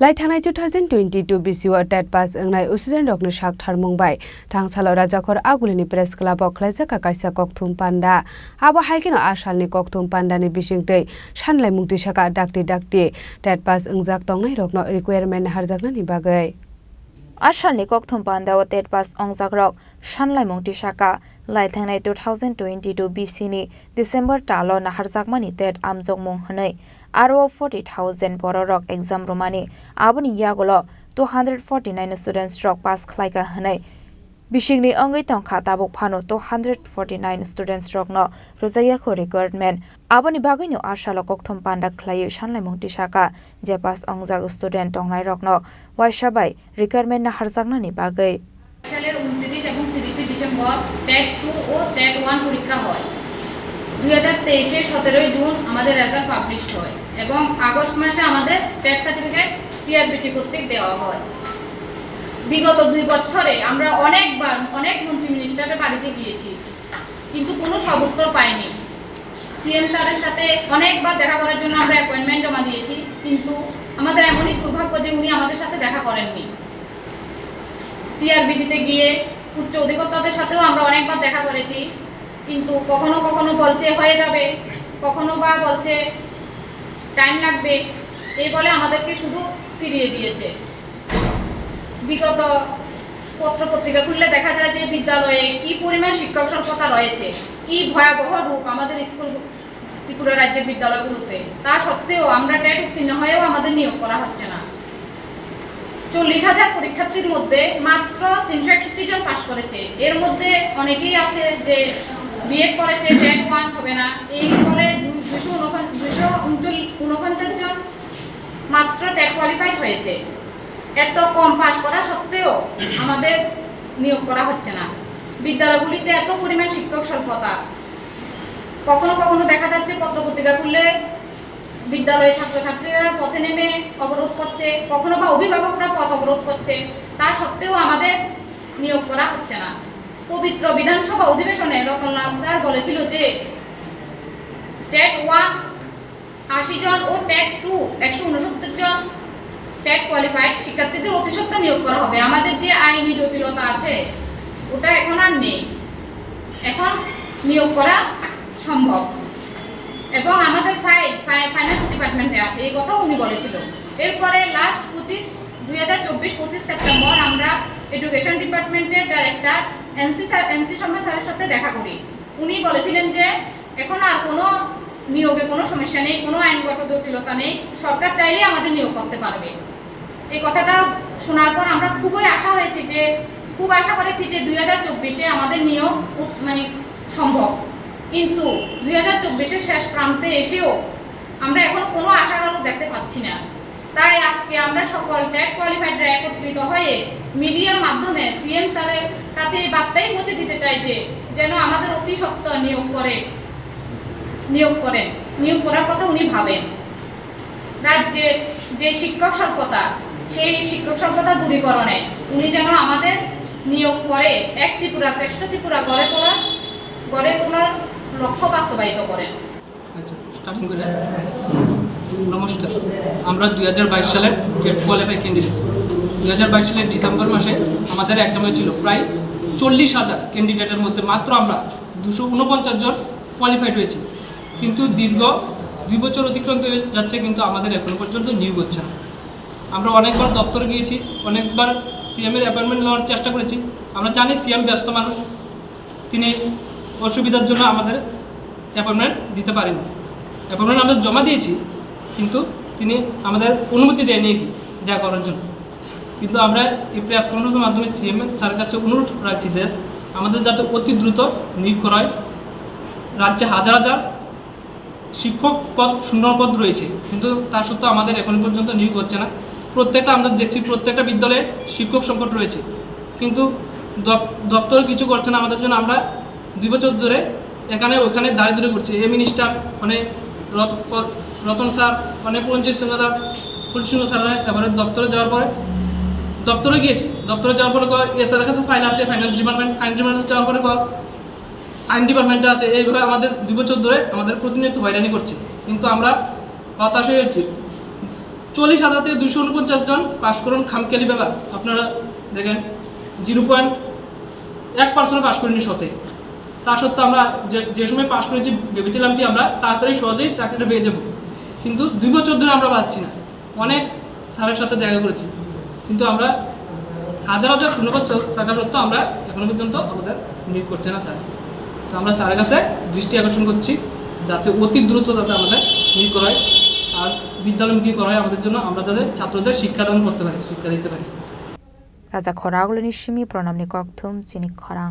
Laithangnai 2022 Bisi TET pass Wngnai student rokno sak tharmungbai thangsalao rajakhor agulini press club o khlaijakha Kaisa Kokthum Panda abo haikeno asalni Kokthum Panda ni bisingtei sanlai mukti saka dakti TET pass ungjak tongnai rokno requirement harjaknani bagai Asalni Kokthum Panda o TET pass ongjak rok sanlai mukti saka Laithangnai 2022 Bisi ni December talo naharjakmani TET amjok mung hwnei aro 40,000 borok exam romani aboni yagolo 249 students rok pass khlaika hwnei Bisingni ongoi tongkha tabuk phano 249 students rok no rojaiyakho requirement aboni bagui no asalo Kokthum Panda khlaiyo sanlai mungti saka je pass ongjak student tongnai rok no waisabai requirement na harjaknani bagui সালের 29 এবং 30 December TET 2 ও TET 1 পরীক্ষা হয় 2023 এর 17 June আমাদের result publish হয় এবং August মাসে আমাদের টেট সার্টিফিকেট টিআরবিটি কর্তৃক দেওয়া হয় বিগত 2 বছরে আমরা অনেকবার অনেক মন্ত্রী মিনিস্টারের বাড়িতে গিয়েছি কিন্তু কোনো সদুত্তর পাইনি সিএম স্যারের সাথে অনেকবার দেখা করার জন্য আমরা অ্যাপয়েন্টমেন্ট জমা দিয়েছি কিন্তু আমাদের এমনই দুর্ভাগ্য যে উনি আমাদের সাথে দেখা করেননি টিআরবিটিতে গিয়ে উচ্চ অধিকর্তাদের সাথেও আমরা অনেকবার দেখা করেছি কিন্তু কখনো কখনো বলছে হয়ে যাবে কখনো বা বলছে টাইম লাগবে এই বলে আমাদেরকে শুধু ফিরিয়ে দিয়েছে বিগত পত্রপত্রিকা খুললে দেখা যায় যে বিদ্যালয়ে কি পরিমাণ শিক্ষক স্বল্পতা রয়েছে কি ভয়াবহ রূপ আমাদের স্কুল ত্রিপুরা রাজ্যের বিদ্যালয়গুলোতে তা সত্ত্বেও আমরা টেট উত্তীর্ণ হয়েও আমাদের নিয়োগ করা হচ্ছে না 40,000 পরীক্ষার্থীর মধ্যে মাত্র 361 জন পাস করেছে এর মধ্যে অনেকেই আছে যে বিএড করেছে TET 1 হবে না এই বলে 249 জন মাত্র টেট কোয়ালিফাইড হয়েছে এত কম পাস করা সত্ত্বেও আমাদের নিয়োগ করা হচ্ছে না বিদ্যালয়গুলিতে এত পরিমাণ শিক্ষক স্বল্পতা কখনো কখনো দেখা যাচ্ছে পত্রপত্রিকা খুললে বিদ্যালয়ে ছাত্রছাত্রীরা পথে নেমে অবরোধ করছে কখনো বা অভিভাবকরা পথ অবরোধ করছে তা সত্ত্বেও আমাদের নিয়োগ করা হচ্ছে না পবিত্র বিধানসভা অধিবেশনে রতনলাল স্যার বলেছিল যে TET 1 80 জন ও TET 2 169 জন টেট কোয়ালিফাইড শিক্ষার্থীদের অতি সত্বর নিয়োগ করা হবে আমাদের যে আইনি জটিলতা আছে ওটা এখন আর নেই এখন নিয়োগ করা সম্ভব এবং আমাদের ফাইন্যান্স ডিপার্টমেন্টে আছে এই কথাও উনি বলেছিল এরপরে লাস্ট 2024-25 সেপ্টেম্বর আমরা এডুকেশন ডিপার্টমেন্টের ডাইরেক্টর এনসি শর্মা স্যারের সাথে দেখা করি উনি বলেছিলেন যে এখন আর কোনো নিয়োগে কোনো সমস্যা নেই কোনো আইনগত জটিলতা নেই সরকার চাইলেই আমাদের নিয়োগ করতে পারবে এই কথাটা শোনার পর আমরা খুবই আশা করেছি যে 2024-এ আমাদের নিয়োগ মানে সম্ভব কিন্তু 2024-এর শেষ প্রান্তে এসেও আমরা এখনো কোনো আশার আলো দেখতে পাচ্ছি না তাই আজকে আমরা সকল টেট কোয়ালিফাইডরা একত্রিত হয়ে মিডিয়ার মাধ্যমে সিএম স্যারের কাছে এই বার্তাই পৌঁছে দিতে চাই যে যেন আমাদের অতি সত্বর নিয়োগ করার কথা উনি ভাবেন রাজ্যের যে শিক্ষক স্বল্পতা সেই শিক্ষক স্বল্পতা দূরীকরণে উনি যেন আমাদের নিয়োগ করে এক ত্রিপুরা শ্রেষ্ঠ ত্রিপুরা গড়ে তোলার লক্ষ্য বাস্তবায়িত করেন আচ্ছা স্টার্টিং করে নমস্কার আমরা 2022 সালের টেট কোয়ালিফাই ক্যান্ডিডেট 2022 সালের ডিসেম্বর মাসে আমাদের এক্সাম হয়েছিল প্রায় 40,000 ক্যান্ডিডেটের মধ্যে মাত্র আমরা 249 জন কোয়ালিফাইড হয়েছি কিন্তু দীর্ঘ 2 বছর অতিক্রান্ত হয়ে যাচ্ছে কিন্তু আমাদের এখনো পর্যন্ত নিয়োগ হচ্ছে না আমরা অনেকবার দপ্তরে গিয়েছি অনেকবার সিএমের অ্যাপয়েন্টমেন্ট নেওয়ার চেষ্টা করেছি আমরা জানি সিএম ব্যস্ত মানুষ তিনি অসুবিধার জন্য আমাদের অ্যাপয়েন্টমেন্ট দিতে পারেনি অ্যাপয়েন্টমেন্ট আমরা জমা দিয়েছি কিন্তু তিনি আমাদের অনুমতি দেয়নি দেখা করার জন্য কিন্তু আমরা এই প্রেস কনফারেন্সের মাধ্যমে সিএম স্যারের কাছে অনুরোধ রাখছি যে আমাদের যাতে অতি দ্রুত নিয়োগ করা হয় রাজ্যে হাজার হাজার শিক্ষক পদ শূন্য পদ রয়েছে কিন্তু তা সত্ত্বেও আমাদের এখনো পর্যন্ত নিয়োগ হচ্ছে না প্রত্যেকটা আমরা দেখছি প্রত্যেকটা বিদ্যালয়ে শিক্ষক সংকট রয়েছে কিন্তু দপ্তর কিছু করছে না আমাদের জন্য আমরা 2 বছর ধরে ওখানে দাঁড়িয়ে করছি এই মিনিস্টার মানে রতন স্যার মানে পুরঞ্জিত সিংহ স্যাররা এবারে দপ্তরে যাওয়ার পরে দপ্তরে গিয়েছি দপ্তরে যাওয়ার পরে এসআর কাছে ফাইল আছে ফাইন্যান্স ডিপার্টমেন্ট যাওয়ার পরে আইন ডিপার্টমেন্টে আছে এইভাবে আমাদের 2 বছর ধরে আমাদের প্রতিনিয়ত হয়রানি করছে কিন্তু আমরা হতাশ হয়েছি 40,000 থেকে 249 জন পাশ করুন খামখেয়ালি ব্যাপার। আপনারা দেখেন 0.1% পাশ করিনি শতে। তা সত্ত্বেও আমরা যে সময় পাশ করেছি ভেবেছিলাম কি আমরা তাড়াতাড়ি সহজেই চাকরিটা পেয়ে যাব, কিন্তু 2 বছর ধরে আমরা পাচ্ছি না। অনেক স্যারের সাথে দেখা করেছি, কিন্তু আমরা হাজার হাজার শূন্যপদ থাকা সত্ত্বেও আমরা এখনো পর্যন্ত আমাদের নিয়োগ করছে না স্যার। তো আমরা স্যারের কাছে দৃষ্টি আকর্ষণ করছি যাতে অতি দ্রুত যাতে আমাদের নিয়োগ করা হয়, আর বিদ্যালয়মুখী করা হয় আমাদের জন্য, আমরা যাতে ছাত্রদের শিক্ষাদান করতে পারি, শিক্ষা দিতে পারি। রাজা খরাগুলিনি সিমি প্রণামনি ককথুম চিনি খরাং।